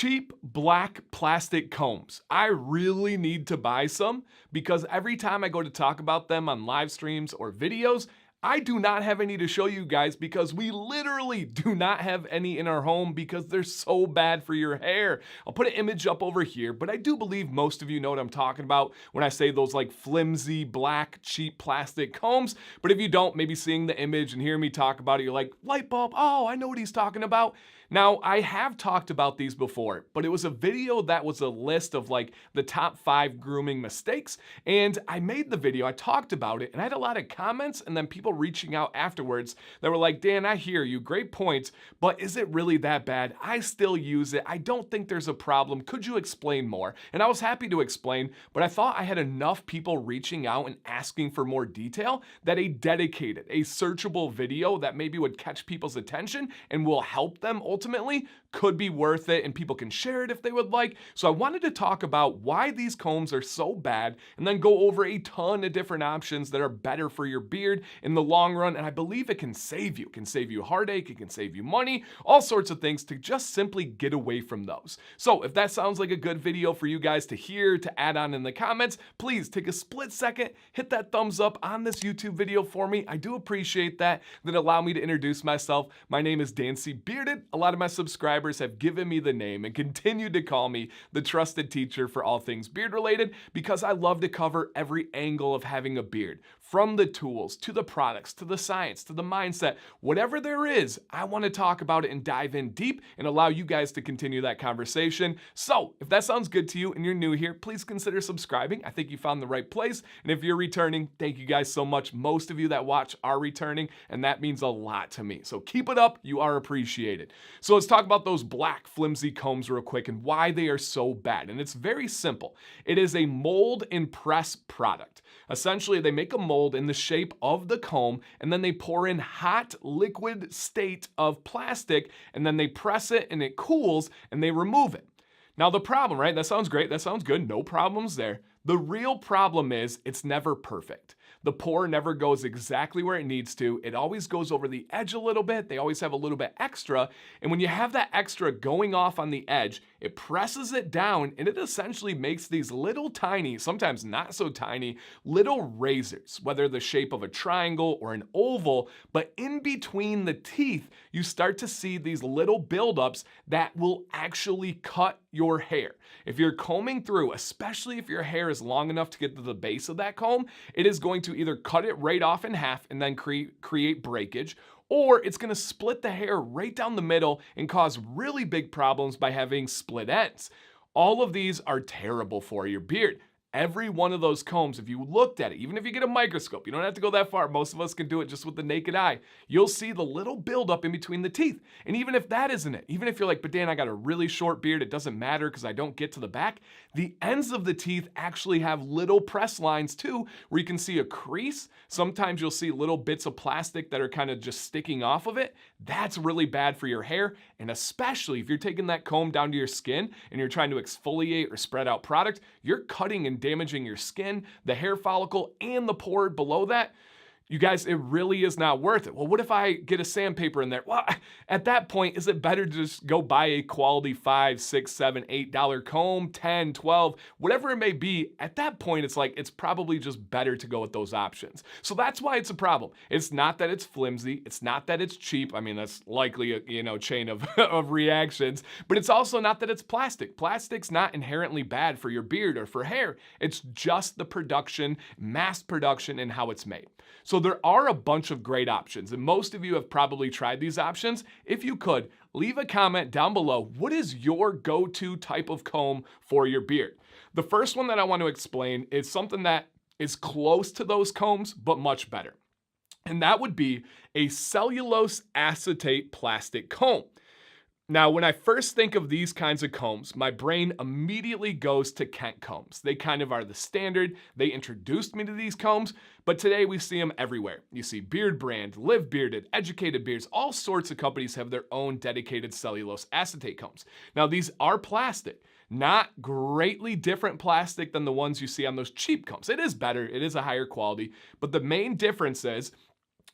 Cheap black plastic combs. I really need to buy some because every time I go to talk about them on live streams or videos, I do not have any to show you guys because we literally do not have any in our home because they're so bad for your hair. I'll put an image up over here, but I do believe most of you know what I'm talking about when I say those like flimsy, black, cheap plastic combs. But if you don't, maybe seeing the image and hearing me talk about it, you're like, light bulb, oh, I know what he's talking about. Now, I have talked about these before, but it was a video that was a list of like the top 5 grooming mistakes, and I made the video, I talked about it, and I had a lot of comments and then people reaching out afterwards that were like, Dan, I hear you, great points, but is it really that bad? I still use it. I don't think there's a problem. Could you explain more? And I was happy to explain, but I thought I had enough people reaching out and asking for more detail that a dedicated, a searchable video that maybe would catch people's attention and will help them ultimately could be worth it, and people can share it if they would like. So I wanted to talk about why these combs are so bad and then go over a ton of different options that are better for your beard in the long run, and I believe it can save you. It can save you heartache, it can save you money, all sorts of things to just simply get away from those. So if that sounds like a good video for you guys to hear, to add on in the comments, please take a split second, hit that thumbs up on this YouTube video for me. I do appreciate that. That allow me to introduce myself. My name is Dancy Bearded. A lot of my subscribers have given me the name and continue to call me the trusted teacher for all things beard related because I love to cover every angle of having a beard. From the tools, to the products, to the science, to the mindset, whatever there is, I want to talk about it and dive in deep and allow you guys to continue that conversation. So if that sounds good to you and you're new here, please consider subscribing. I think you found the right place. And if you're returning, thank you guys so much. Most of you that watch are returning, and that means a lot to me. So keep it up. You are appreciated. So let's talk about those black flimsy combs real quick and why they are so bad. And it's very simple. It is a mold and press product. Essentially, they make a mold in the shape of the comb, and then they pour in hot liquid state of plastic, and then they press it and it cools and they remove it. Now the problem, right? That sounds great. That sounds good. No problems there. The real problem is it's never perfect. The pour never goes exactly where it needs to. It always goes over the edge a little bit. They always have a little bit extra. And when you have that extra going off on the edge, it presses it down and it essentially makes these little tiny, sometimes not so tiny, little razors, whether the shape of a triangle or an oval, but in between the teeth, you start to see these little buildups that will actually cut your hair. If you're combing through, especially if your hair is long enough to get to the base of that comb, it is going to either cut it right off in half and then create breakage, or it's going to split the hair right down the middle and cause really big problems by having split ends. All of these are terrible for your beard. Every one of those combs, if you looked at it, even if you get a microscope, you don't have to go that far. Most of us can do it just with the naked eye. You'll see the little buildup in between the teeth. And even if that isn't it, even if you're like, but Dan, I got a really short beard, it doesn't matter because I don't get to the back, the ends of the teeth actually have little press lines too, where you can see a crease. Sometimes you'll see little bits of plastic that are kind of just sticking off of it. That's really bad for your hair. And especially if you're taking that comb down to your skin and you're trying to exfoliate or spread out product, you're cutting and damaging your skin, the hair follicle, and the pore below that. You guys, it really is not worth it. Well, what if I get a sandpaper in there? Well, at that point, is it better to just go buy a quality $5, $6, $7, $8 comb, 10, 12, whatever it may be? At that point, it's like, it's probably just better to go with those options. So that's why it's a problem. It's not that it's flimsy. It's not that it's cheap. I mean, that's likely a chain of, of reactions, but it's also not that it's plastic. Plastic's not inherently bad for your beard or for hair. It's just the production, mass production, and how it's made. So there are a bunch of great options, and most of you have probably tried these options. If you could, leave a comment down below. What is your go-to type of comb for your beard? The first one that I want to explain is something that is close to those combs, but much better. And that would be a cellulose acetate plastic comb. Now, when I first think of these kinds of combs, my brain immediately goes to Kent combs. They kind of are the standard. They introduced me to these combs, but today we see them everywhere. You see Beard Brand, Live Bearded, Educated Beards, all sorts of companies have their own dedicated cellulose acetate combs. Now, these are plastic, not greatly different plastic than the ones you see on those cheap combs. It is better, it is a higher quality, but the main difference is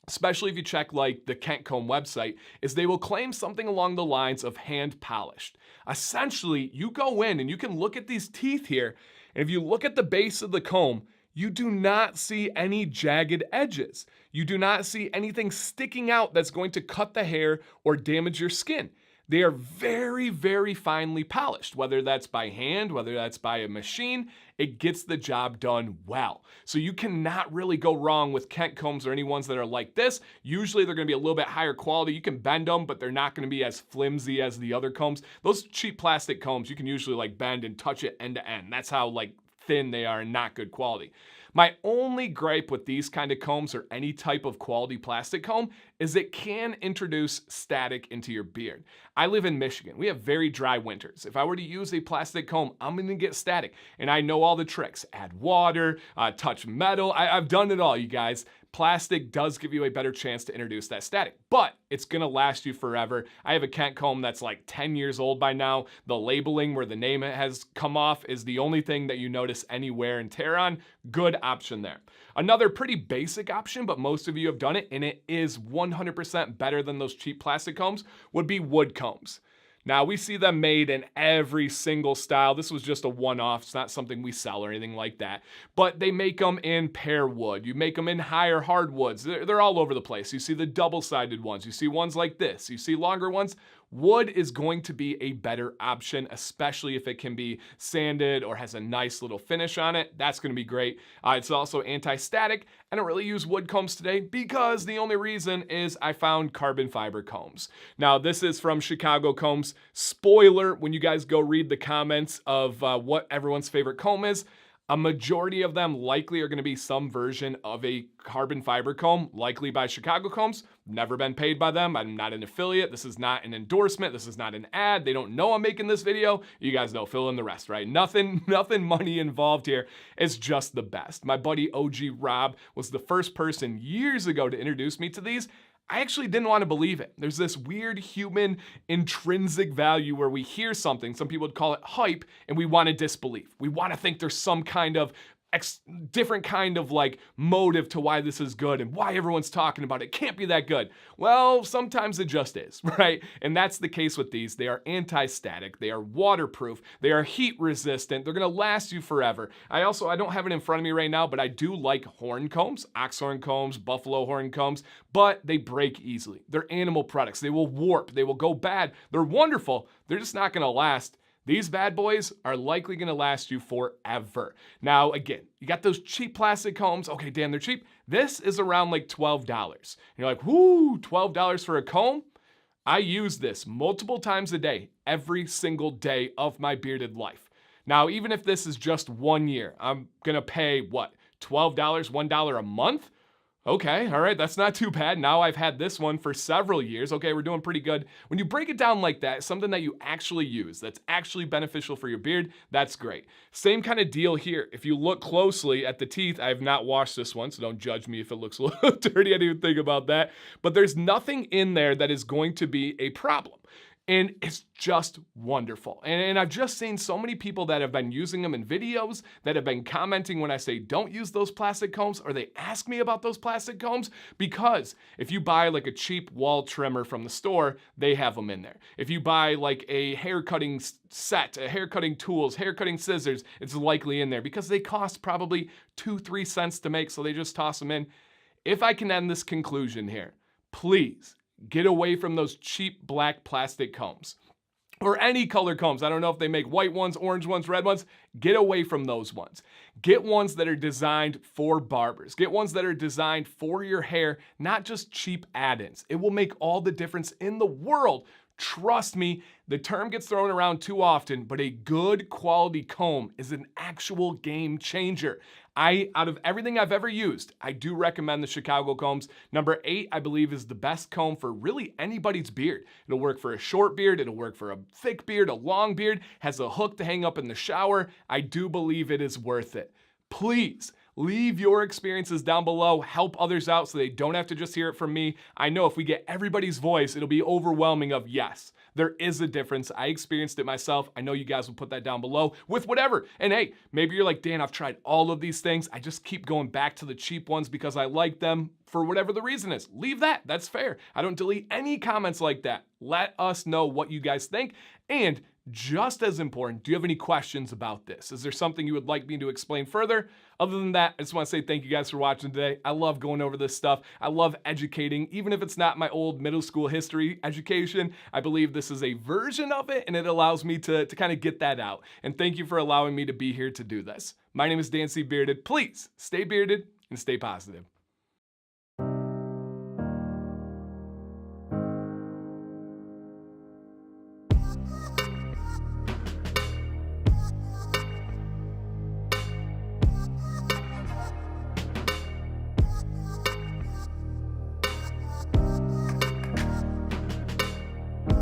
especially if you check like the Kent Comb website, is they will claim something along the lines of hand polished. Essentially, you go in and you can look at these teeth here, and if you look at the base of the comb, you do not see any jagged edges. You do not see anything sticking out that's going to cut the hair or damage your skin. They are very, very finely polished, whether that's by hand, whether that's by a machine, it gets the job done well. So you cannot really go wrong with Kent combs or any ones that are like this. Usually they're gonna be a little bit higher quality. You can bend them, but they're not gonna be as flimsy as the other combs. Those cheap plastic combs, you can usually like bend and touch it end to end. That's how like thin they are and not good quality. My only gripe with these kind of combs or any type of quality plastic comb is it can introduce static into your beard. I live in Michigan. We have very dry winters. If I were to use a plastic comb, I'm gonna get static. And I know all the tricks. Add water, touch metal. I've done it all, you guys. Plastic does give you a better chance to introduce that static, but it's gonna last you forever. I have a Kent comb that's like 10 years old by now. The labeling where the name has come off is the only thing that you notice any wear and tear on. Good option there. Another pretty basic option, but most of you have done it, and it is 100% better than those cheap plastic combs, would be wood combs. Now, we see them made in every single style. This was just a one-off. It's not something we sell or anything like that. But they make them in pear wood. You make them in higher hardwoods. They're all over the place. You see the double-sided ones. You see ones like this. You see longer ones. Wood is going to be a better option, especially if it can be sanded or has a nice little finish on it. That's going to be great. It's also anti-static. I don't really use wood combs today because the only reason is I found carbon fiber combs. Now, this is from Chicago Combs. Spoiler, when you guys go read the comments of what everyone's favorite comb is, a majority of them likely are going to be some version of a carbon fiber comb, likely by Chicago Combs. Never been paid by them. I'm not an affiliate. This is not an endorsement. This is not an ad. They don't know I'm making this video. You guys know, fill in the rest, right? Nothing money involved here. It's just the best. My buddy OG Rob was the first person years ago to introduce me to these. I actually didn't want to believe it. There's this weird human intrinsic value where we hear something, some people would call it hype, and we want to disbelieve. We want to think there's some kind of different kind of like motive to why this is good and why everyone's talking about it. Can't be that good. Well, sometimes it just is, right? And that's the case with these. They are anti-static, they are waterproof, they are heat resistant, they're gonna last you forever. I don't have it in front of me right now, but I do like horn combs, ox horn combs, buffalo horn combs, but they break easily. They're animal products. They will warp, they will go bad. They're wonderful, they're just not gonna last. These bad boys are likely gonna last you forever. Now, again, you got those cheap plastic combs. Okay, damn, they're cheap. This is around like $12. You're like, whoo, $12 for a comb? I use this multiple times a day, every single day of my bearded life. Now, even if this is just 1 year, I'm gonna pay what, $12, $1 a month? Okay, all right, that's not too bad. Now I've had this one for several years. Okay, we're doing pretty good. When you break it down like that, something that you actually use, that's actually beneficial for your beard, that's great. Same kind of deal here. If you look closely at the teeth, I have not washed this one, so don't judge me if it looks a little dirty. I didn't even think about that. But there's nothing in there that is going to be a problem. And it's just wonderful. And I've just seen so many people that have been using them in videos, that have been commenting when I say don't use those plastic combs, or they ask me about those plastic combs, because if you buy like a cheap wall trimmer from the store, they have them in there. If you buy like a hair cutting set, a hair cutting tools, hair cutting scissors, it's likely in there because they cost probably 2-3 cents to make, so they just toss them in. If I can end this conclusion here, please, get away from those cheap black plastic combs or any color combs. I don't know if they make white ones, orange ones, red ones. Get away from those ones. Get ones that are designed for barbers. Get ones that are designed for your hair, not just cheap add-ins. It will make all the difference in the world. Trust me, the term gets thrown around too often, but a good quality comb is an actual game changer. Out of everything I've ever used, I do recommend the Chicago combs. Number 8, I believe, is the best comb for really anybody's beard. It'll work for a short beard, it'll work for a thick beard, a long beard, has a hook to hang up in the shower. I do believe it is worth it. Please, leave your experiences down below, help others out so they don't have to just hear it from me. I know if we get everybody's voice, it'll be overwhelming of yes, there is a difference. I experienced it myself. I know you guys will put that down below with whatever. And hey, maybe you're like, Dan, I've tried all of these things. I just keep going back to the cheap ones because I like them. for whatever the reason is. Leave that. That's fair. I don't delete any comments like that. Let us know what you guys think. And just as important, do you have any questions about this? Is there something you would like me to explain further? Other than that, I just want to say thank you guys for watching today. I love going over this stuff. I love educating, even if it's not my old middle school history education. I believe this is a version of it, and it allows me to kind of get that out. And thank you for allowing me to be here to do this. My name is Dan C. Bearded. Please stay bearded and stay positive.